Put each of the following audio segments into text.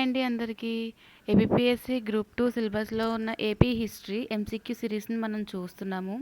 Hi అండి అందరికీ. ABPSC group 2 సిలబస్లో ఉన్న ఏపీ హిస్టరీ ఎంసీక్యూ సిరీస్ని మనం చూస్తున్నాము.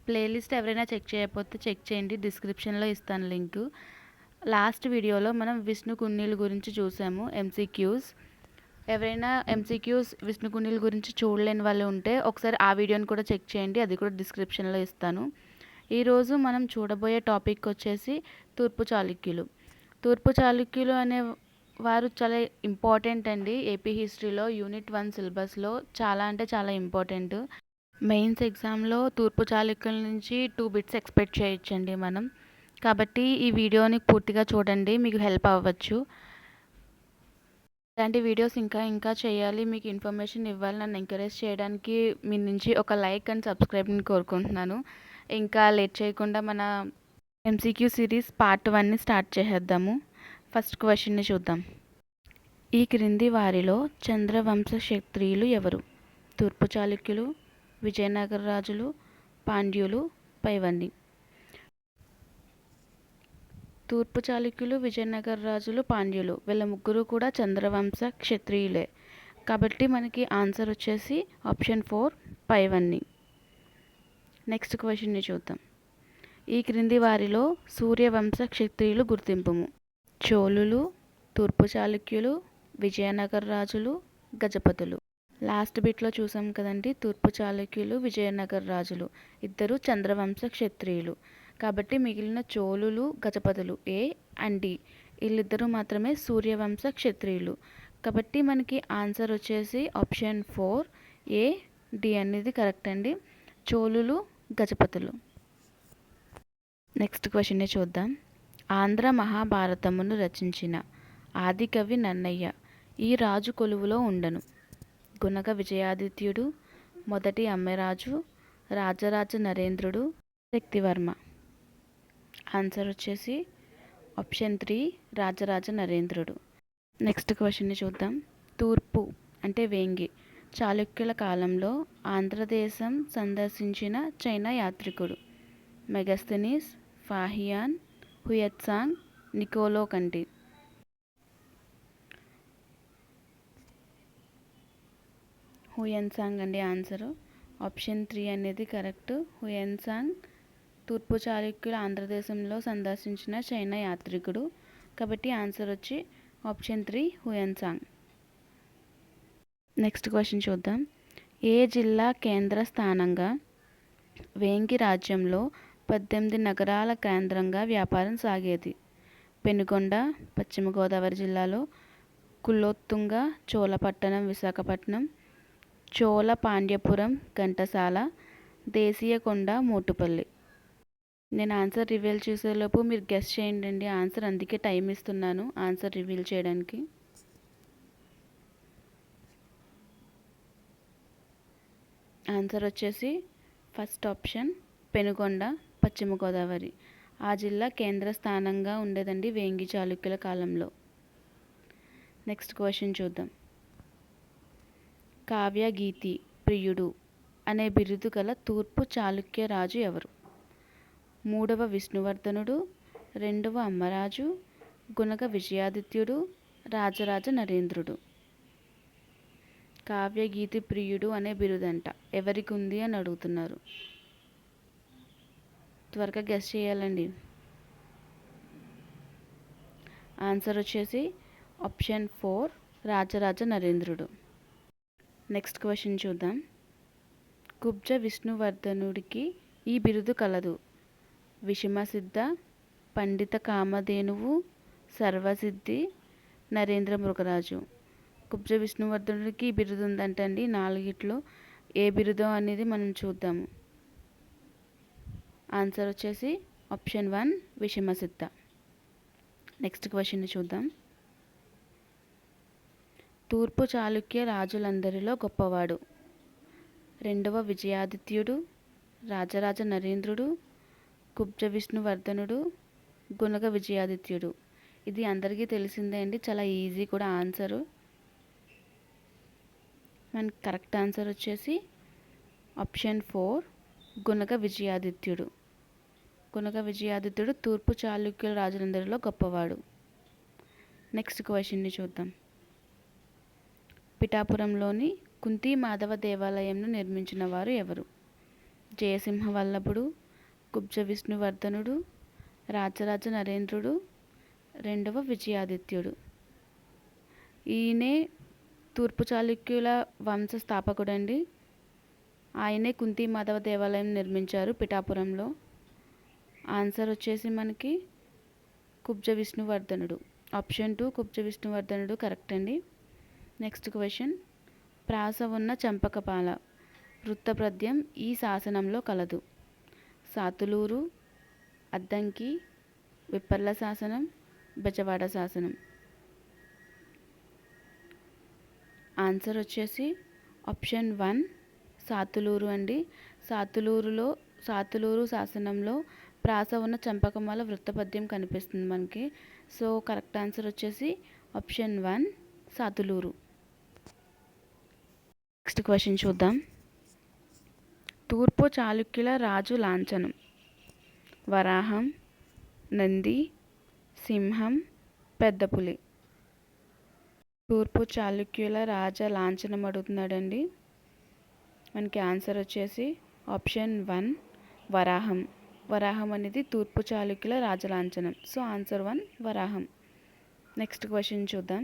ప్లేలిస్ట్ ఎవరైనా చెక్ చేయకపోతే చెక్ చేయండి, డిస్క్రిప్షన్లో ఇస్తాను లింక్. లాస్ట్ వీడియోలో మనం విష్ణు కుండీల గురించి చూసాము ఎంసీక్యూస్. ఎవరైనా ఎంసీక్యూస్ విష్ణు కుండీల గురించి చూడలేని వాళ్ళు ఉంటే ఒకసారి ఆ వీడియోని కూడా చెక్ చేయండి, అది కూడా డిస్క్రిప్షన్లో ఇస్తాను. ఈరోజు మనం చూడబోయే టాపిక్ వచ్చేసి తూర్పు చాళుక్యులు. తూర్పు చాళుక్యులు అనే వారు చాలా ఇంపార్టెంట్ అండి. ఏపీ హిస్టరీలో యూనిట్ 1 సిలబస్లో చాలా అంటే చాలా ఇంపార్టెంట్. మెయిన్స్ ఎగ్జామ్లో తూర్పు చాళుక్యుల నుంచి 2 బిట్స్ ఎక్స్పెక్ట్ చేయొచ్చండి మనం. కాబట్టి ఈ వీడియోని పూర్తిగా చూడండి, మీకు హెల్ప్ అవ్వచ్చు. ఇలాంటి వీడియోస్ ఇంకా చేయాలి, మీకు ఇన్ఫర్మేషన్ ఇవ్వాలి, నన్ను ఎంకరేజ్ చేయడానికి మీ నుంచి ఒక లైక్ అండ్ సబ్స్క్రైబ్ని కోరుకుంటున్నాను. ఇంకా లేట్ చేయకుండా మన ఎంసీక్యూ సిరీస్ పార్ట్ 1ని స్టార్ట్ చేసేద్దాము. ఫస్ట్ క్వశ్చన్ని చూద్దాం. ఈ క్రింది వారిలో చంద్రవంశ క్షత్రియులు ఎవరు? తూర్పు చాళుక్యులు, విజయనగర రాజులు, పాండ్యులు, పైవన్ని. తూర్పు చాళుక్యులు, విజయనగర రాజులు, పాండ్యులు వీళ్ళ ముగ్గురు కూడా చంద్రవంశ క్షత్రియులే. కాబట్టి మనకి ఆన్సర్ వచ్చేసి ఆప్షన్ 4 పైవన్ని. నెక్స్ట్ క్వశ్చన్ని చూద్దాం. ఈ క్రింది వారిలో సూర్యవంశ క్షత్రియులు గుర్తింపుము. చోళులు, తూర్పు చాళుక్యులు, విజయనగర రాజులు, గజపతులు. లాస్ట్ బిట్లో చూసాం కదండి, తూర్పు చాళుక్యులు, విజయనగర రాజులు ఇద్దరు చంద్రవంశ క్షత్రియులు. కాబట్టి మిగిలిన చోళులు, గజపతులు ఏ అండ్ డి వీళ్ళిద్దరూ మాత్రమే సూర్యవంశ క్షత్రియులు. కాబట్టి మనకి ఆన్సర్ వచ్చేసి ఆప్షన్ 4 ఏ డి అనేది కరెక్ట్ అండి, చోళులు, గజపతులు. నెక్స్ట్ క్వశ్చన్ని చూద్దాం. ఆంధ్ర మహాభారతమును రచించిన ఆదికవి నన్నయ్య ఈ రాజు కొలువులో ఉండను. గుణగ విజయాదిత్యుడు, మొదటి అమ్మెరాజు, రాజరాజ నరేంద్రుడు, శక్తివర్మ. ఆన్సర్ వచ్చేసి ఆప్షన్ 3 రాజరాజ నరేంద్రుడు. నెక్స్ట్ క్వశ్చన్ని చూద్దాం. తూర్పు అంటే వేంగి చాళుక్యుల కాలంలో ఆంధ్రదేశం సందర్శించిన చైనా యాత్రికుడు. మెగస్తనీస్, ఫాహియాన్, హుయత్సాంగ్, నికోలో కంటి. హుయన్సాంగ్ అండి ఆన్సరు. ఆప్షన్ 3 అనేది కరెక్ట్. హుయన్సాంగ్ తూర్పు చాళుక్యులు ఆంధ్రదేశంలో సందర్శించిన చైనా యాత్రికుడు. కాబట్టి ఆన్సర్ వచ్చి ఆప్షన్ 3 హుయన్సాంగ్. నెక్స్ట్ క్వశ్చన్ చూద్దాం. ఏ జిల్లా కేంద్ర స్థానంగా వేంగి రాజ్యంలో 18 నగరాల కేంద్రంగా వ్యాపారం సాగేది? పెనుగొండ పశ్చిమ గోదావరి జిల్లాలో, కులోత్తుంగ చోళపట్టణం విశాఖపట్నం, చోళ పాండ్యపురం ఘంటసాల, దేశీయకొండ మోటుపల్లి. నేను ఆన్సర్ రివీల్ చేసేలోపు మీరు గెస్ చేయండి ఆన్సర్, అందుకే టైం ఇస్తున్నాను ఆన్సర్ రివీల్ చేయడానికి. ఆన్సర్ వచ్చేసి ఫస్ట్ ఆప్షన్ పెనుగొండ పశ్చిమ గోదావరి. ఆ జిల్లా కేంద్ర స్థానంగా ఉండేదండి వేంగి చాళుక్యుల కాలంలో. నెక్స్ట్ క్వశ్చన్ చూద్దాం. కావ్యగీతి ప్రియుడు అనే బిరుదు గల తూర్పు చాళుక్య రాజు ఎవరు? 3వ విష్ణువర్ధనుడు, 2వ అమ్మరాజు, గుణగ విజయాదిత్యుడు, రాజరాజ నరేంద్రుడు. కావ్యగీతి ప్రియుడు అనే బిరుదంట ఎవరికి ఉంది అని అడుగుతున్నారు. త్వరగా గెస్ చేయాలండి. ఆన్సర్ వచ్చేసి ఆప్షన్ 4 రాజరాజ నరేంద్రుడు. నెక్స్ట్ క్వశ్చన్ చూద్దాం. కుబ్జ విష్ణువర్ధనుడికి ఈ బిరుదు కలదు. విషమసిద్ధ, పండిత కామధేనువు, సర్వసిద్ధి, నరేంద్ర మృగరాజు. కుబ్జ విష్ణువర్ధనుడికి ఈ బిరుదు ఉందంటండి. 4గిట్లో ఏ బిరుదో అనేది మనం చూద్దాము. ఆన్సర్ వచ్చేసి ఆప్షన్ 1 విషమసిద్ధ. నెక్స్ట్ క్వశ్చన్ చూద్దాం. తూర్పు చాళుక్య రాజులందరిలో గొప్పవాడు. 2వ విజయాదిత్యుడు, రాజరాజ నరేంద్రుడు, కుబ్జ విష్ణువర్ధనుడు, గుణగ విజయాదిత్యుడు. ఇది అందరికీ తెలిసిందే అండి, చాలా ఈజీ కూడా ఆన్సరు. మనకి కరెక్ట్ ఆన్సర్ వచ్చేసి ఆప్షన్ 4 గుణగ విజయాదిత్యుడు. గుణగ విజయాదిత్యుడు తూర్పు చాళుక్యుల రాజులందరిలో గొప్పవాడు. నెక్స్ట్ క్వశ్చన్ని చూద్దాం. పిఠాపురంలోని కుంతి మాధవ దేవాలయంను నిర్మించిన వారు ఎవరు? జయసింహవల్లభుడు, కుబ్జ విష్ణువర్ధనుడు, రాజరాజ నరేంద్రుడు, రెండవ విజయాదిత్యుడు. ఈయనే తూర్పు చాళుక్యుల వంశ స్థాపకుడండి. ఆయనే కుంతి మాధవ దేవాలయం నిర్మించారు పిఠాపురంలో. ఆన్సర్ వచ్చేసి మనకి కుబ్జ విష్ణువర్ధనుడు. ఆప్షన్ 2 కుబ్జ విష్ణువర్ధనుడు కరెక్ట్ అండి. Next question. ప్రాస ఉన్న చంపకపాల వృత్తపద్యం ఈ శాసనంలో కలదు. సాతులూరు, అద్దంకి, విప్పర్ల శాసనం, బెజవాడ శాసనం. ఆన్సర్ వచ్చేసి ఆప్షన్ 1 సాతులూరు అండి. సాతులూరు శాసనంలో ప్రాస ఉన్న చంపకమాల వృత్తపద్యం కనిపిస్తుంది మనకి. సో కరెక్ట్ ఆన్సర్ వచ్చేసి ఆప్షన్ 1 సాతులూరు. నెక్స్ట్ క్వశ్చన్ చూద్దాం. తూర్పు చాళుక్యుల రాజు లాంఛనం. వరాహం, నంది, సింహం, పెద్దపులి. తూర్పు చాళుక్యుల రాజ లాంఛనం అడుగుతున్నాడండి. మనకి ఆన్సర్ వచ్చేసి ఆప్షన్ 1 వరాహం. వరాహం అనేది తూర్పు చాళుక్యుల రాజలాంఛనం. సో ఆన్సర్ 1 వరాహం. నెక్స్ట్ క్వశ్చన్ చూద్దాం.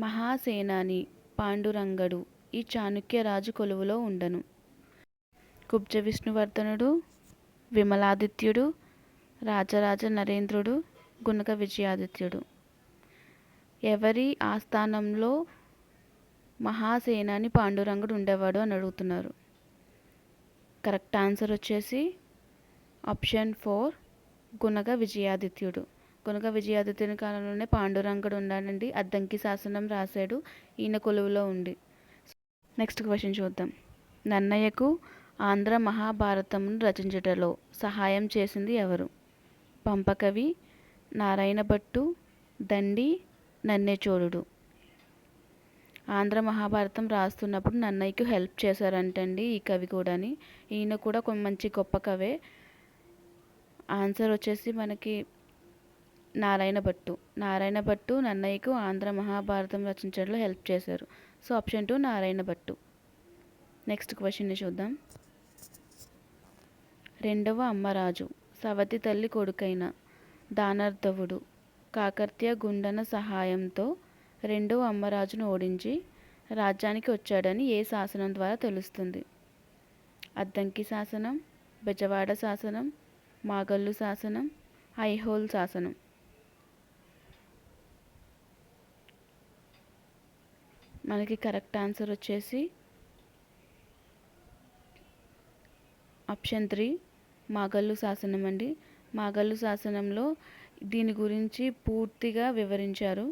మహాసేనాని పాండురంగడు ఈ చాణుక్య రాజు కొలువులో ఉండను. కుబ్జ విష్ణువర్ధనుడు, విమలాదిత్యుడు, రాజరాజ నరేంద్రుడు, గుణక విజయాదిత్యుడు. ఎవరి ఆస్థానంలో మహాసేనాని పాండురంగుడు ఉండేవాడు అని అడుగుతున్నారు. కరెక్ట్ ఆన్సర్ వచ్చేసి ఆప్షన్ 4 గుణక విజయాదిత్యుడు. గుణక విజయాదిత్యుని కాలంలోనే పాండురంగుడు ఉన్నాడండి. అద్దంకి శాసనం రాశాడు ఈయన కొలువులో ఉండి. నెక్స్ట్ క్వశ్చన్ చూద్దాం. నన్నయ్యకు ఆంధ్ర మహాభారతమును రచించుటలో సహాయం చేసింది ఎవరు? పంపకవి, నారాయణ భట్టు, దండి, నన్నెచోడుడు. ఆంధ్ర మహాభారతం రాస్తున్నప్పుడు నన్నయ్యకు హెల్ప్ చేశారంటండి ఈ కవి కూడాని. ఈయన కూడా మంచి గొప్ప కవే. ఆన్సర్ వచ్చేసి మనకి నారాయణ భట్టు నన్నయ్యకు ఆంధ్ర మహాభారతం రచించడంలో హెల్ప్ చేశారు. So option 2 Narayana Bhattu. Next క్వశ్చన్ని చూద్దాం. రెండవ అమ్మరాజు సవతి తల్లి కొడుకైన దానర్ధవుడు కాకర్త్య గుండన సహాయంతో రెండవ అమ్మరాజును ఓడించి రాజ్యానికి వచ్చాడని ఏ శాసనం ద్వారా తెలుస్తుంది? అద్దంకి శాసనం, బెజవాడ శాసనం, మాగల్లు శాసనం, ఐహోల్ శాసనం. మనకి కరెక్ట్ ఆన్సర్ వచ్చేసి ఆప్షన్ 3 మాగల్లు శాసనం అండి. మాగల్లు శాసనంలో దీని గురించి పూర్తిగా వివరించారు.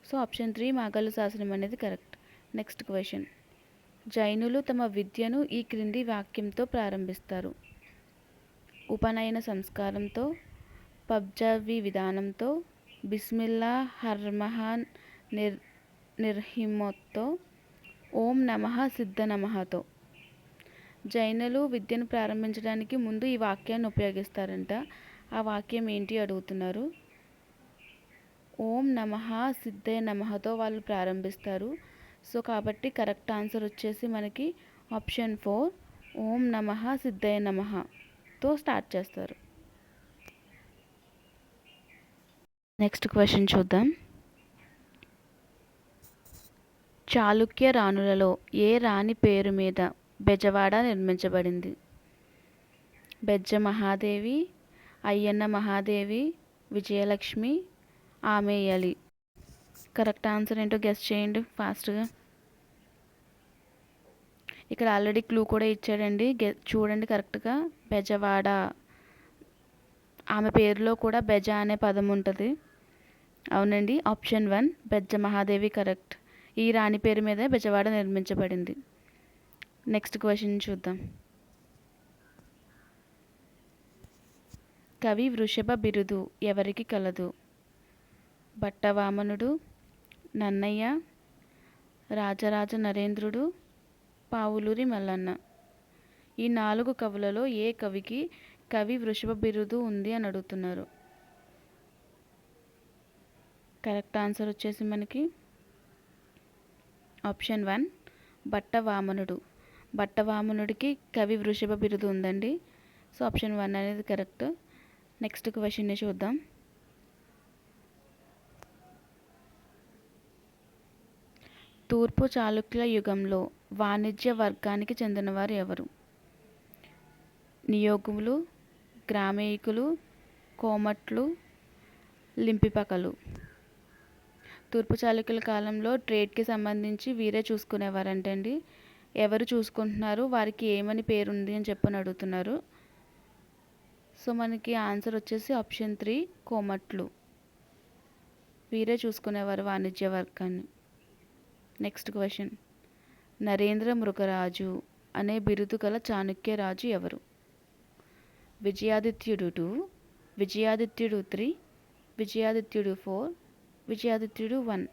సో ఆప్షన్ 3 మాగల్లు శాసనం అనేది కరెక్ట్. Next question. జైనులు తమ విద్యను ఈ క్రింది వాక్యంతో ప్రారంభిస్తారు. ఉపనయన సంస్కారంతో, పబ్జవి విధానంతో, బిస్మిల్లా హర్మహాన్ నిర్హిమోత్తో, ఓం నమః సిద్ధ నమఃతో. జైనులు విద్యను ప్రారంభించడానికి ముందు ఈ వాక్యాన్ని ఉపయోగిస్తారంట. ఆ వాక్యం ఏంటి అడుగుతున్నారు. ఓం నమః సిద్ధే నమఃతో వాళ్ళు ప్రారంభిస్తారు. సో కాబట్టి కరెక్ట్ ఆన్సర్ వచ్చేసి మనకి ఆప్షన్ 4 ఓం నమః సిద్ధే నమఃతో స్టార్ట్ చేస్తారు. నెక్స్ట్ క్వశ్చన్ చూద్దాం. చాళుక్య రాణులలో ఏ రాణి పేరు మీద బెజవాడ నిర్మించబడింది? బెజ్జ మహాదేవి, అయ్యన్న మహాదేవి, విజయలక్ష్మి, ఆమేయలి. కరెక్ట్ ఆన్సర్ ఏంటో గెస్ చేయండి ఫాస్ట్గా. ఇక్కడ ఆల్రెడీ క్లూ కూడా ఇచ్చాడండి, చూడండి కరెక్ట్గా. బెజవాడ, ఆమె పేరులో కూడా బెజ అనే పదం ఉంటుంది. అవునండి, ఆప్షన్ 1 బెజ్జ మహాదేవి కరెక్ట్. ఈ రాణి పేరు మీద బెజవాడ నిర్మించబడింది. నెక్స్ట్ క్వశ్చన్ చూద్దాం. కవి వృషభ బిరుదు ఎవరికి కలదు? భట్టవామనుడు, నన్నయ్య, రాజరాజ నరేంద్రుడు, పావులూరి మల్లన్న. ఈ 4 కవులలో ఏ కవికి కవి వృషభ బిరుదు ఉంది అని అడుగుతున్నారు. కరెక్ట్ ఆన్సర్ వచ్చేసి మనకి ఆప్షన్ 1 బట్ట వామనుడు. బట్ట వామనుడికి కవి వృషభ బిరుదు ఉందండి. సో ఆప్షన్ 1 అనేది కరెక్ట్. నెక్స్ట్ క్వశ్చన్ని చూద్దాం. తూర్పు చాళుక్యుల యుగంలో వాణిజ్య వర్గానికి చెందినవారు ఎవరు? నియోగులు, గ్రామేయుకులు, కోమట్లు, లింపిపకలు. తూర్పు చాళుక్యుల కాలంలో ట్రేడ్కి సంబంధించి వీరే చూసుకునేవారంటండి. ఎవరు చూసుకుంటున్నారు, వారికి ఏమని పేరుంది అని చెప్పని అడుగుతున్నారు. సో మనకి ఆన్సర్ వచ్చేసి ఆప్షన్ 3 కోమట్లు. వీరే చూసుకునేవారు వాణిజ్య వర్గాన్ని. Next question. నరేంద్ర మృగరాజు అనే బిరుదు గల చాణక్య రాజు ఎవరు? విజయాదిత్యుడు 2, విజయాదిత్యుడు 3, విజయాదిత్యుడు 4, విజయాదిత్యుడు 1.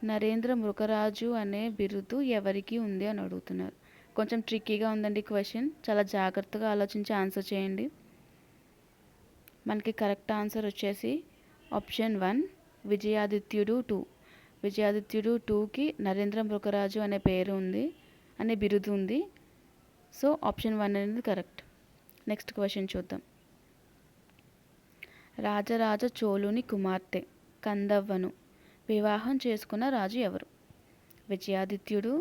నరేంద్ర మృగరాజు అనే బిరుదు ఎవరికి ఉంది అని అడుగుతున్నారు. కొంచెం ట్రిక్కీగా ఉందండి క్వశ్చన్. చాలా జాగ్రత్తగా ఆలోచించి ఆన్సర్ చేయండి. మనకి కరెక్ట్ ఆన్సర్ వచ్చేసి ఆప్షన్ 1 విజయాదిత్యుడు 2. విజయాదిత్యుడు 2కి నరేంద్ర మృగరాజు అనే పేరు ఉంది, అనే బిరుదు ఉంది. సో ఆప్షన్ 1 అనేది కరెక్ట్. నెక్స్ట్ క్వశ్చన్ చూద్దాం. రాజరాజ చోళుని కుమార్తె కందవ్వను వివాహం చేసుకున్న రాజు ఎవరు? విజయాదిత్యుడు,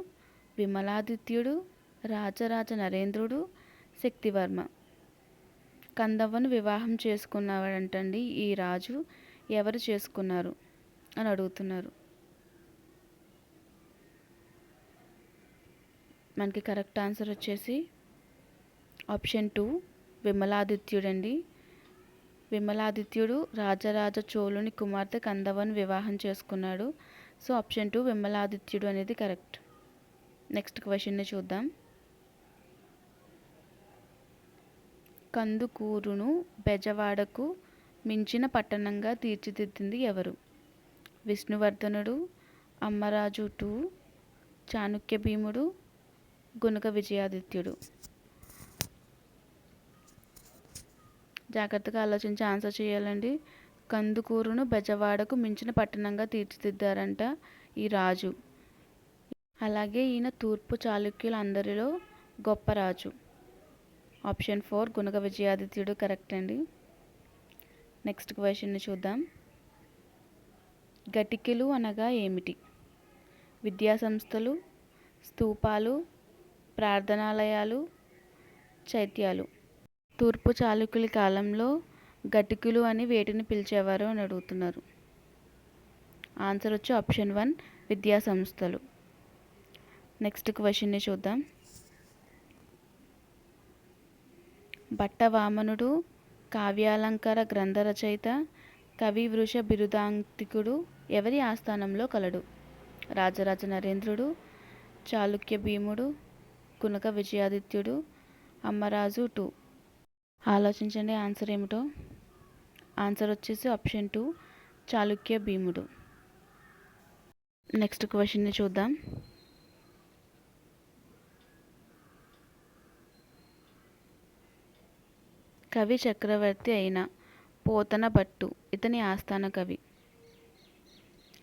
విమలాదిత్యుడు, రాజరాజ నరేంద్రుడు, శక్తివర్మ. కందవ్వను వివాహం చేసుకున్నవాడంటండి ఈ రాజు. ఎవరు చేసుకున్నారు అని అడుగుతున్నారు. మనకి కరెక్ట్ ఆన్సర్ వచ్చేసి ఆప్షన్ 2 విమలాదిత్యుడండి. విమలాదిత్యుడు రాజరాజ చోళుని కుమార్తె కందవ్వను వివాహం చేసుకున్నాడు. సో ఆప్షన్ 2 విమలాదిత్యుడు అనేది కరెక్ట్. నెక్స్ట్ క్వశ్చన్ని చూద్దాం. కందుకూరును బెజవాడకు మించిన పట్టణంగా తీర్చిదిద్దింది ఎవరు? విష్ణువర్ధనుడు, అమ్మరాజు 2, చాణక్య భీముడు, గుణక విజయాదిత్యుడు. జాగ్రత్తగా ఆలోచించి ఆన్సర్ చేయాలండి. కందుకూరును బెజవాడకు మించిన పట్టణంగా తీర్చిదిద్దారంట ఈ రాజు. అలాగే ఈయన తూర్పు చాళుక్యుల అందరిలో గొప్ప రాజు. ఆప్షన్ 4 గుణక విజయాదిత్యుడు కరెక్ట్ అండి. నెక్స్ట్ క్వశ్చన్ని చూద్దాం. గటికెలు అనగా ఏమిటి? విద్యాసంస్థలు, స్తూపాలు, ప్రార్థనాలయాలు, చైత్యాలు. తూర్పు చాళుక్యుల కాలంలో గటికులు అని వేటిని పిలిచేవారు అని అడుగుతున్నారు. ఆన్సర్ వచ్చి ఆప్షన్ 1 విద్యాసంస్థలు. నెక్స్ట్ క్వశ్చన్ని చూద్దాం. బట్ట వామనుడు కావ్యాలంకార గ్రంథ రచయిత, కవి వృష బిరుదాంకితుడు ఎవరి ఆస్థానంలో కలడు? రాజరాజ నరేంద్రుడు, చాళుక్య భీముడు, గుణక విజయాదిత్యుడు, అమ్మరాజు 2. ఆలోచించండి ఆన్సర్ ఏమిటో. ఆన్సర్ వచ్చేసి ఆప్షన్ 2 చాళుక్య భీముడు. నెక్స్ట్ క్వశ్చన్ని చూద్దాం. కవి చక్రవర్తి అయిన పోతన భట్టు ఇతని ఆస్థాన కవి?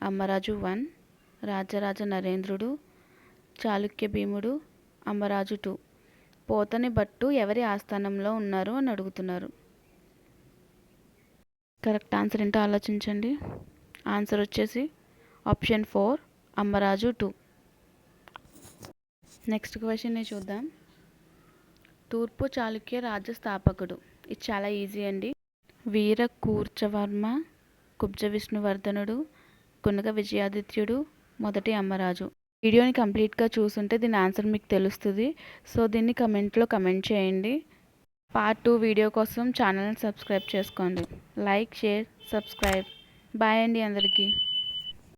అమ్మరాజు 1, రాజరాజ నరేంద్రుడు, చాళుక్య భీముడు, అమ్మరాజు 2. పోతని భట్టు ఎవరి ఆస్థానంలో ఉన్నారు అని అడుగుతున్నారు. కరెక్ట్ ఆన్సర్ ఏంటో ఆలోచించండి. ఆన్సర్ వచ్చేసి ఆప్షన్ 4 అమ్మరాజు 2. నెక్స్ట్ క్వశ్చన్ని చూద్దాం. తూర్పు చాళుక్య రాజ్య స్థాపకుడు. ఇది చాలా ఈజీ అండి. వీర కూర్చవర్మ, కుబ్జ విష్ణువర్ధనుడు, గుణక విజయాదిత్యుడు, మొదటి అమ్మరాజు. వీడియోని కంప్లీట్గా చూసుంటే దీని ఆన్సర్ మీకు తెలుస్తుంది. సో దీన్ని కమెంట్లో కమెంట్ చేయండి. పార్ట్ 2 వీడియో కోసం ఛానల్ని సబ్స్క్రైబ్ చేసుకోండి. Like, share, subscribe. బాయ్ అండి అందరికీ.